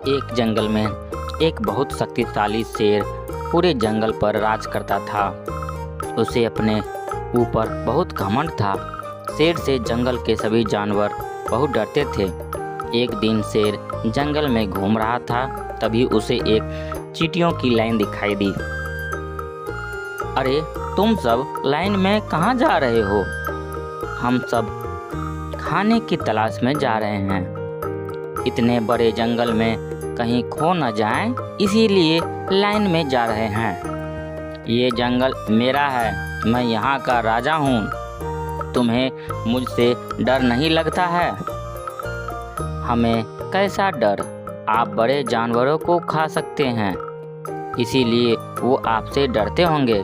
एक जंगल में एक बहुत शक्तिशाली शेर पूरे जंगल पर राज करता था। उसे अपने ऊपर बहुत घमंड था। शेर से जंगल के सभी जानवर बहुत डरते थे। एक दिन शेर जंगल में घूम रहा था, तभी उसे एक चींटियों की लाइन दिखाई दी। अरे तुम सब लाइन में कहाँ जा रहे हो? हम सब खाने की तलाश में जा रहे हैं। इतने बड़े जंगल में कहीं खो न जाएं, इसीलिए लाइन में जा रहे हैं। ये जंगल मेरा है, मैं यहाँ का राजा हूँ। तुम्हें मुझसे डर नहीं लगता है? हमें कैसा डर? आप बड़े जानवरों को खा सकते हैं, इसीलिए वो आपसे डरते होंगे।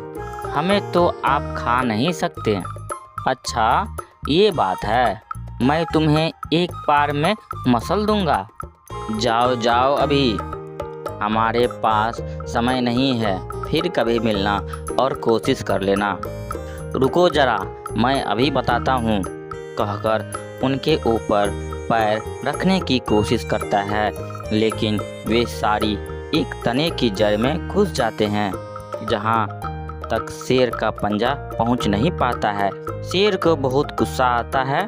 हमें तो आप खा नहीं सकते। अच्छा ये बात है, मैं तुम्हें एक बार में मसल दूंगा। जाओ जाओ अभी, हमारे पास समय नहीं है, फिर कभी मिलना और कोशिश कर लेना। रुको जरा, मैं अभी बताता हूँ, कहकर उनके ऊपर पैर रखने की कोशिश करता है, लेकिन वे सारी एक तने की जड़ में घुस जाते हैं, जहाँ तक शेर का पंजा पहुँच नहीं पाता है। शेर को बहुत गुस्सा आता है।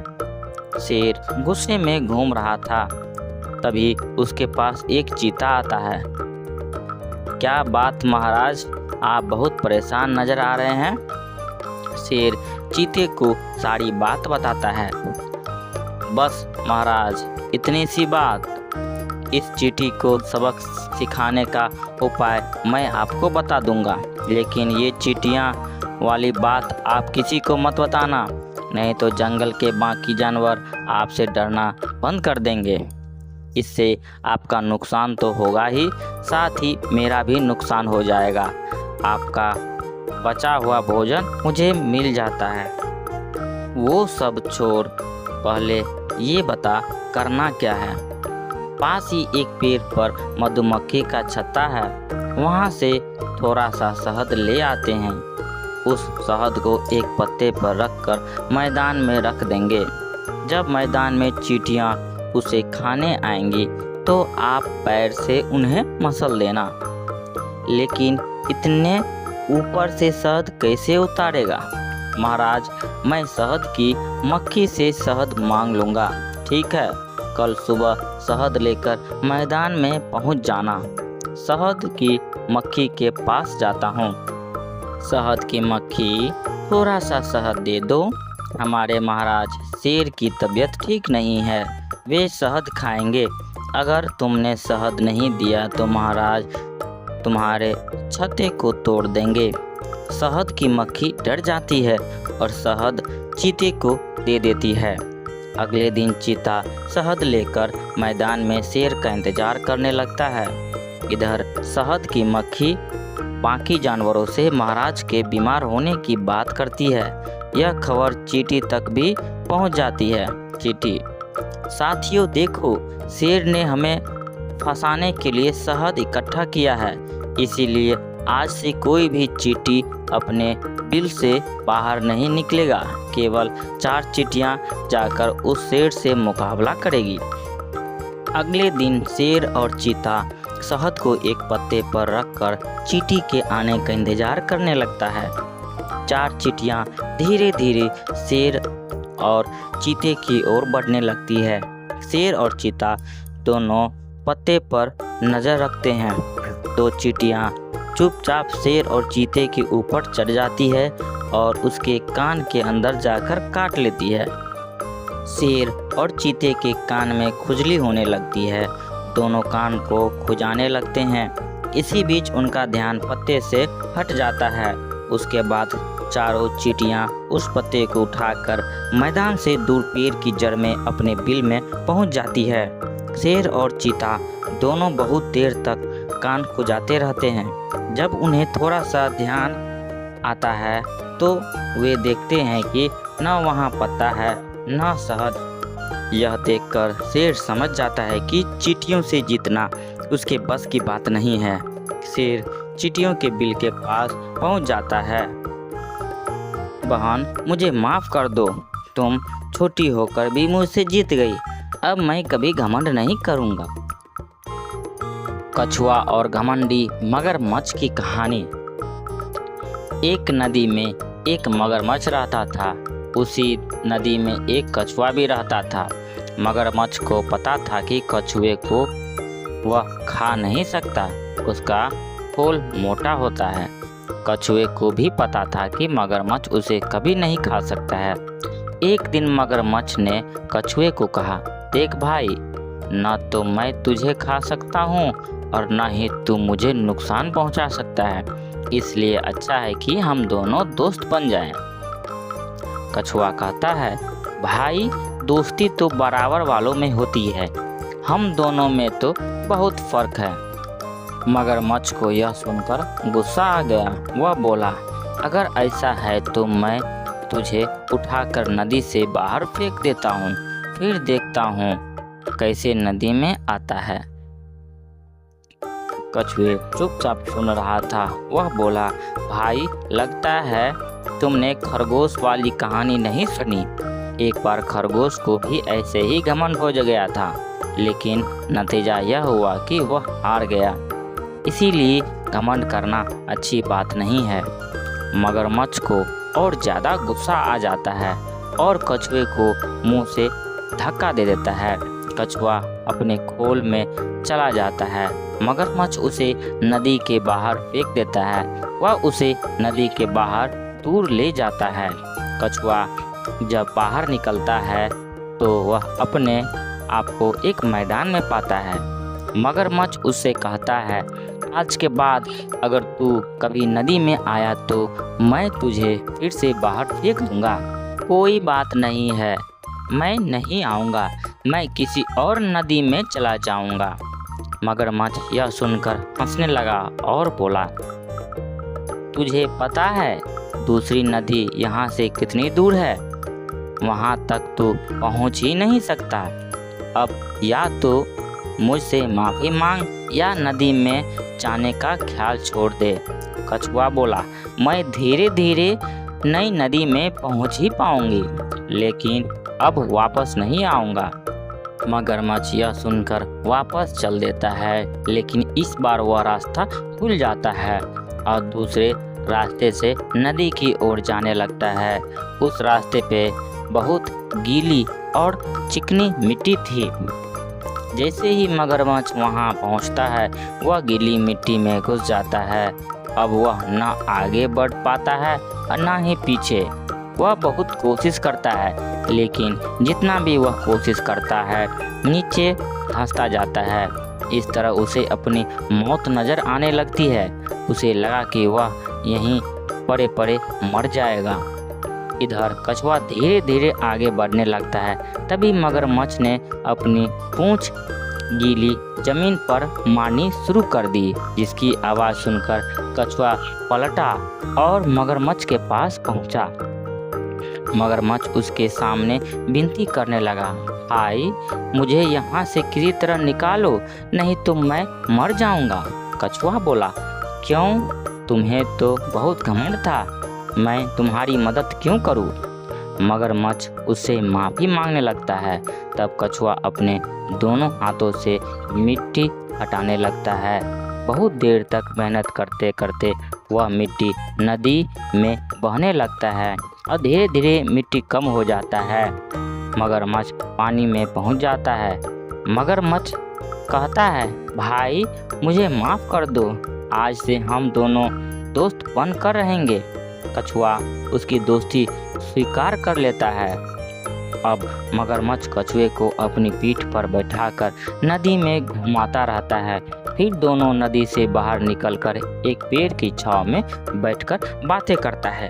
शेर गुस्से में घूम रहा था, तभी उसके पास एक चीता आता है। क्या बात महाराज, आप बहुत परेशान नजर आ रहे हैं। शेर चीते को सारी बात बताता है। बस महाराज, इतनी सी बात। इस चींटी को सबक सिखाने का उपाय मैं आपको बता दूंगा, लेकिन ये चींटियाँ वाली बात आप किसी को मत बताना, नहीं तो जंगल के बाकी जानवर आपसे डरना बंद कर देंगे। इससे आपका नुकसान तो होगा ही, साथ ही मेरा भी नुकसान हो जाएगा। आपका बचा हुआ भोजन मुझे मिल जाता है। वो सब छोड़, पहले ये बता करना क्या है। पास ही एक पेड़ पर मधुमक्खी का छत्ता है, वहाँ से थोड़ा सा शहद ले आते हैं। उस शहद को एक पत्ते पर रखकर मैदान में रख देंगे। जब मैदान में चींटियाँ उसे खाने आएंगी तो आप पैर से उन्हें मसल देना। लेकिन इतने ऊपर से शहद कैसे उतारेगा? महाराज, मैं शहद की मक्खी से शहद मांग लूँगा। ठीक है, कल सुबह शहद लेकर मैदान में पहुँच जाना। शहद की मक्खी के पास जाता हूँ। शहद की मक्खी, थोड़ा सा शहद दे दो। हमारे महाराज शेर की तबीयत ठीक नहीं है, वे शहद खाएंगे। अगर तुमने शहद नहीं दिया तो महाराज तुम्हारे छत्ते को तोड़ देंगे। शहद की मक्खी डर जाती है और शहद चीते को दे देती है। अगले दिन चीता शहद लेकर मैदान में शेर का इंतजार करने लगता है। इधर शहद की मक्खी बाकी जानवरों से महाराज के बीमार होने की बात करती है। यह खबर चींटी तक भी पहुंच जाती है। चींटी, साथियों देखो, शेर ने हमें फंसाने के लिए शहद इकट्ठा किया है, इसीलिए आज से कोई भी चींटी अपने बिल से बाहर नहीं निकलेगा। केवल 4 चींटियां जाकर उस शेर से मुकाबला करेगी। अगले दिन शेर और चीता शहद को एक पत्ते पर रखकर चींटी के आने का इंतजार करने लगता है। 4 चींटियां धीरे धीरे शेर और चीते की ओर बढ़ने लगती है। शेर और चीता दोनों पत्ते पर नजर रखते हैं। 2 चींटियां चुपचाप शेर और चीते के ऊपर चढ़ जाती है और उसके कान के अंदर जाकर काट लेती है। शेर और चीते के कान में खुजली होने लगती है। दोनों कान को खुजाने लगते हैं। इसी बीच उनका ध्यान पत्ते से हट जाता है। उसके बाद चारों चींटियां उस पत्ते को उठाकर मैदान से दूर पेड़ की जड़ में अपने बिल में पहुंच जाती है। शेर और चीता दोनों बहुत देर तक कान खुजाते रहते हैं। जब उन्हें थोड़ा सा ध्यान आता है तो वे देखते हैं कि न वहाँ पत्ता है न शहद। यह देखकर शेर समझ जाता है कि चींटियों से जीतना उसके बस की बात नहीं है। शेर चींटियों के बिल के पास पहुंच जाता है। बहन, मुझे माफ़ कर दो, तुम छोटी होकर भी मुझसे जीत गई। अब मैं कभी घमंड नहीं करूँगा। कछुआ और घमंडी मगरमच्छ की कहानी। एक नदी में एक मगरमच्छ रहता था। उसी नदी में एक कछुआ भी रहता था। मगरमच्छ को पता था कि कछुए को वह खा नहीं सकता, उसका खोल मोटा होता है। कछुए को भी पता था कि मगरमच्छ उसे कभी नहीं खा सकता है। एक दिन मगरमच्छ ने कछुए को कहा, देख भाई, न तो मैं तुझे खा सकता हूँ और न ही तू मुझे नुकसान पहुँचा सकता है, इसलिए अच्छा है कि हम दोनों दोस्त बन जाएं। कछुआ कहता है, भाई, दोस्ती तो बराबर वालों में होती है, हम दोनों में तो बहुत फर्क है। मगरमच्छ को यह सुनकर गुस्सा आ गया। वह बोला, अगर ऐसा है तो मैं तुझे उठाकर नदी से बाहर फेंक देता हूँ, फिर देखता हूँ कैसे नदी में आता है। कछुए चुपचाप सुन रहा था। वह बोला, भाई, लगता है तुमने खरगोश वाली कहानी नहीं सुनी। एक बार खरगोश को भी ऐसे ही घमंड हो गया था, लेकिन नतीजा यह हुआ कि वह हार गया। इसीलिए घमंड करना अच्छी बात नहीं है। मगरमच्छ को और ज़्यादा गुस्सा आ जाता है और कछुए को मुंह से धक्का दे देता है। कछुआ अपने खोल में चला जाता है। मगरमच्छ उसे नदी के बाहर फेंक देता है। वह उसे नदी के बाहर दूर ले जाता है। कछुआ जब बाहर निकलता है तो वह अपने आप को एक मैदान में पाता है। मगरमच्छ उससे कहता है, आज के बाद अगर तू कभी नदी में आया तो मैं तुझे फिर से बाहर फेंक दूंगा। कोई बात नहीं है, मैं नहीं आऊँगा, मैं किसी और नदी में चला जाऊँगा। मगरमच्छ यह सुनकर हंसने लगा और बोला, तुझे पता है दूसरी नदी यहाँ से कितनी दूर है? वहाँ तक तो पहुँच ही नहीं सकता। अब या तो मुझसे माफ़ी मांग या नदी में जाने का ख्याल छोड़ दे। कछुआ बोला, मैं धीरे धीरे नई नदी में पहुँच ही पाऊँगी, लेकिन अब वापस नहीं आऊँगा। मगरमच्छ यह सुनकर वापस चल देता है, लेकिन इस बार वह रास्ता भूल जाता है और दूसरे रास्ते से नदी की ओर जाने लगता है। उस रास्ते पे बहुत गीली और चिकनी मिट्टी थी। जैसे ही मगरमच्छ वहां पहुंचता है, वह गीली मिट्टी में घुस जाता है। अब वह न आगे बढ़ पाता है और न ही पीछे। वह बहुत कोशिश करता है, लेकिन जितना भी वह कोशिश करता है, नीचे धंसता जाता है। इस तरह उसे अपनी मौत नज़र आने लगती है। उसे लगा कि वह यहीं पड़े पड़े मर जाएगा। इधर कछुआ धीरे धीरे आगे बढ़ने लगता है। तभी मगरमच्छ ने अपनी पूंछ गीली जमीन पर मारनी शुरू कर दी, जिसकी आवाज़ सुनकर कछुआ पलटा और मगरमच्छ के पास पहुंचा। मगरमच्छ उसके सामने विनती करने लगा, भाई, मुझे यहाँ से किसी तरह निकालो, नहीं तो मैं मर जाऊँगा। कछुआ बोला, क्यों? तुम्हें तो बहुत घमंड था, मैं तुम्हारी मदद क्यों करूं? मगरमच्छ उससे माफ़ी मांगने लगता है। तब कछुआ अपने दोनों हाथों से मिट्टी हटाने लगता है। बहुत देर तक मेहनत करते करते वह मिट्टी नदी में बहने लगता है और धीरे धीरे मिट्टी कम हो जाता है। मगरमच्छ पानी में पहुंच जाता है। मगरमच्छ कहता है, भाई, मुझे माफ़ कर दो, आज से हम दोनों दोस्त बन कर रहेंगे। कछुआ उसकी दोस्ती स्वीकार कर लेता है। अब मगरमच्छ कछुए को अपनी पीठ पर बैठाकर नदी में घुमाता रहता है। फिर दोनों नदी से बाहर निकलकर एक पेड़ की छांव में बैठकर बातें करता है।